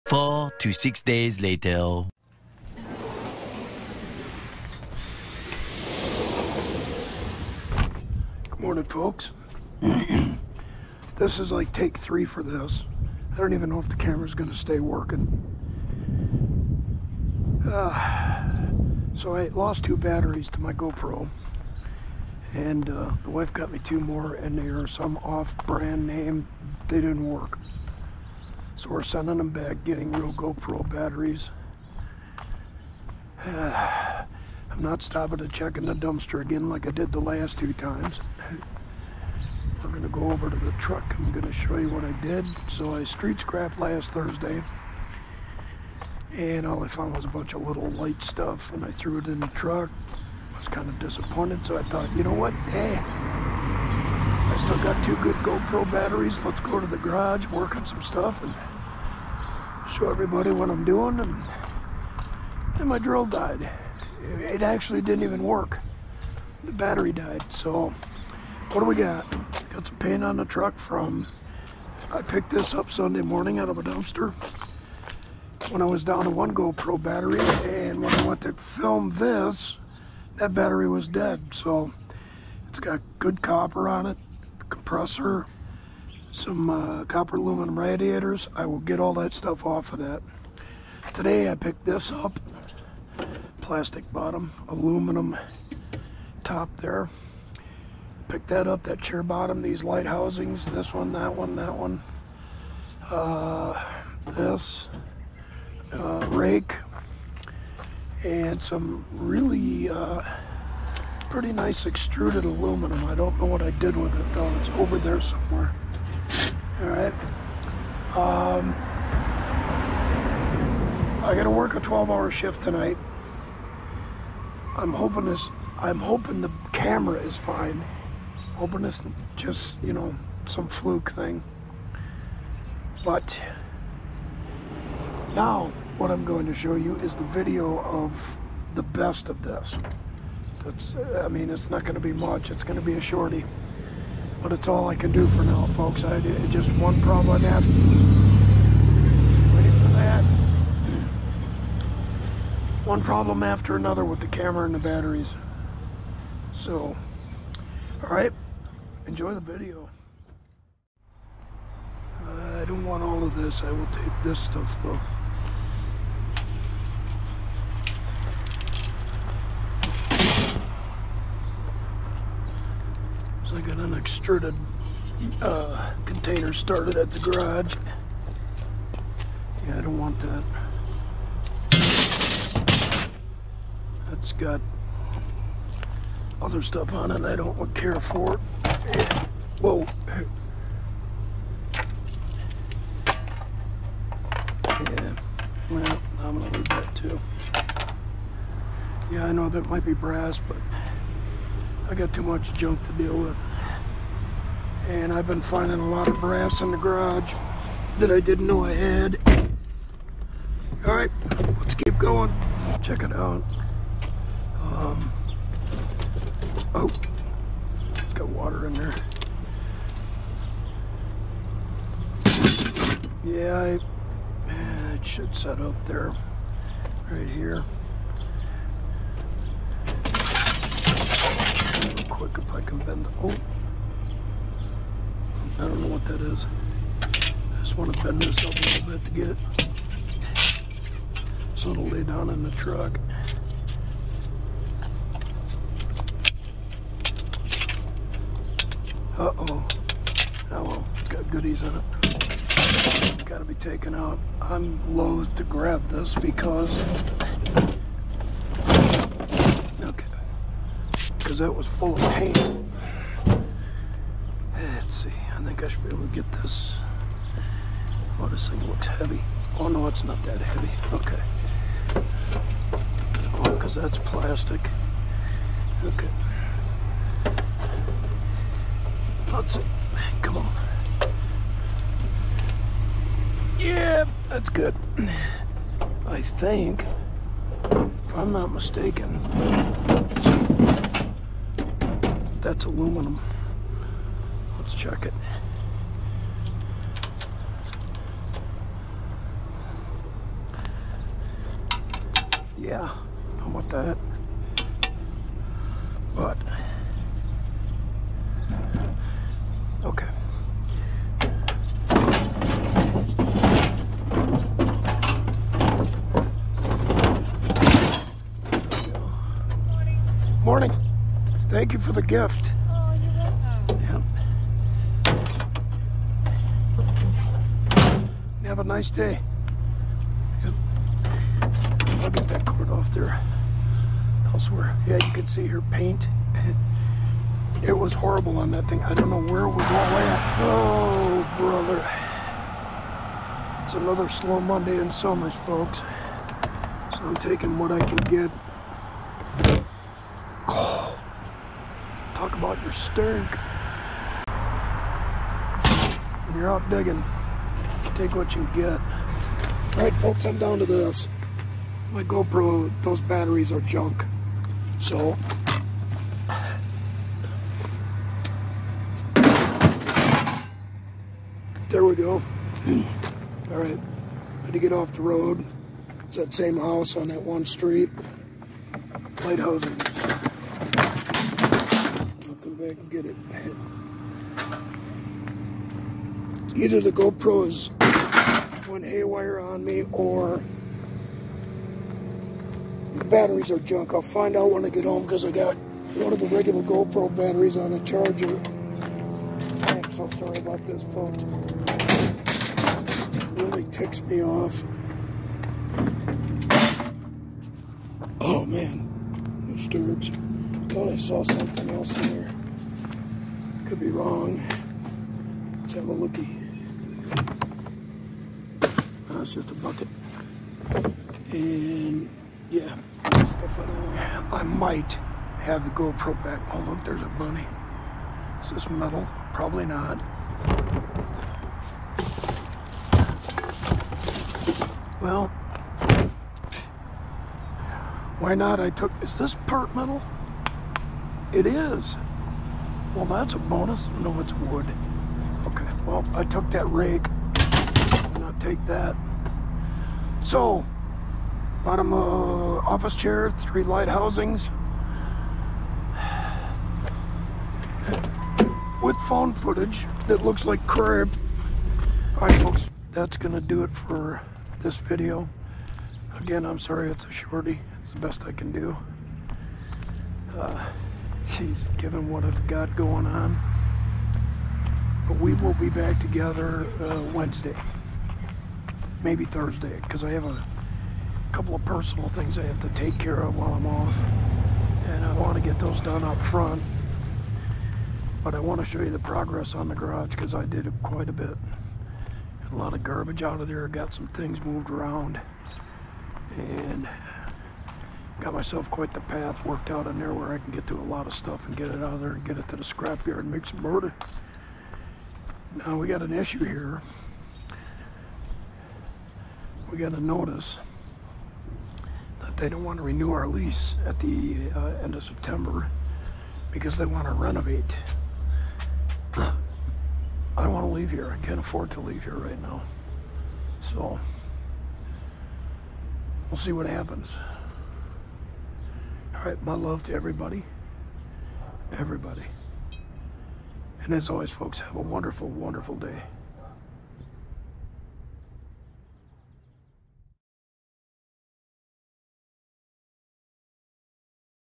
4 to 6 days later. Good morning, folks. This is like take 3 for this. I don't even know if the camera's going to stay working. So I lost 2 batteries to my GoPro, and the wife got me 2 more, and they are some off-brand name. They didn't work, so we're sending them back, getting real GoPro batteries. I'm not stopping to check in the dumpster again like I did the last 2 times. We're going to go over to the truck. I'm going to show you what I did. So I street scrapped last Thursday, and all I found was a bunch of little light stuff, and I threw it in the truck. I was kind of disappointed, so I thought, you know what, hey, I still got 2 good GoPro batteries. Let's go to the garage, work on some stuff, and show everybody what I'm doing. And then my drill died. It actually didn't even work. The battery died. So what do we got? Got some paint on the truck from, I picked this up Sunday morning out of a dumpster when I was down to 1 GoPro battery, and when I went to film this, that battery was dead. So it's got good copper on it, compressor, some copper aluminum radiators. I will get all that stuff off of that. Today I picked this up, plastic bottom, aluminum top there. Picked that up, that chair bottom, these light housings, this one, that one, that one, this, rake, and some really pretty nice extruded aluminum. I don't know what I did with it though. It's over there somewhere. All right. I got to work a 12-hour shift tonight. I'm hoping the camera is fine. Hoping it's just, you know, some fluke thing. But now what I'm going to show you is the video of the best of this. I mean, it's not going to be much. It's going to be a shorty. But it's all I can do for now, folks. Just one problem after. Waiting for that. One problem after another with the camera and the batteries. So, all right, enjoy the video. I don't want all of this. I will take this stuff though. So I got an extruded container started at the garage. Yeah, I don't want that. It's got other stuff on it I don't care for. Whoa. Yeah, well, I'm gonna leave that too. Yeah, I know that might be brass, but I got too much junk to deal with. And I've been finding a lot of brass in the garage that I didn't know I had. All right, let's keep going. Check it out. Oh, it's got water in there. Yeah, it should set up there, right here. Real quick if I can bend. Oh, I don't know what that is. I just want to bend this up a little bit to get it so it'll lay down in the truck. Uh-oh. Oh well, it's got goodies in it. It's got to be taken out. I'm loath to grab this because... Okay. Because that was full of paint. Let's see. I think I should be able to get this. Oh, this thing looks heavy. Oh, no, it's not that heavy. Okay. Oh, because that's plastic. Okay. Let's see. Come on. Yeah, that's good. I think, if I'm not mistaken, that's aluminum. Let's check it. yeah, how about that? But, okay. Morning. Thank you for the gift. Oh, you're welcome. Yep. Have a nice day. Yep. I'll get that cord off there. Elsewhere. Yeah, you can see her paint. It was horrible on that thing. I don't know where it was all at. Oh, brother. It's another slow Monday in Somers, folks. So I'm taking what I can get. Oh, talk about your stink. When you're out digging, take what you can get. All right, folks, I'm down to this. My GoPro, those batteries are junk. So, there we go. All right, had to get off the road. It's that same house on that one street. Lighthouses. I'll come back and get it. Either the GoPro is went haywire on me or the batteries are junk. I'll find out when I get home because I got one of the regular GoPro batteries on the charger. I am so sorry about this, folks. It really ticks me off. Oh man, it stirs. Thought I saw something else in there. Could be wrong. Let's have a looky. Oh, it's just a bucket. And yeah, stuff out of there. I might have the GoPro back. Oh look, there's a bunny. Is this metal? Probably not. Well, why not? Is this part metal? It is. Well, that's a bonus. No, it's wood. Okay, well, I took that rake. Why not take that? So, bottom office chair, 3 light housings. With phone footage that looks like crap. All right, folks, that's gonna do it for this video. Again, I'm sorry it's a shorty. It's the best I can do. Geez, given what I've got going on. But we will be back together Wednesday. Maybe Thursday, because I have a couple of personal things I have to take care of while I'm off. And I want to get those done up front. But I want to show you the progress on the garage, because I did quite a bit. A lot of garbage out of there, got some things moved around. And got myself quite the path worked out in there where I can get to a lot of stuff and get it out of there and get it to the scrapyard and make some murder. Now we got an issue here. We got a notice that they don't want to renew our lease at the end of September because they want to renovate. I don't want to leave here. I can't afford to leave here right now. So we'll see what happens. All right, my love to everybody. Everybody. And as always, folks, have a wonderful, wonderful day.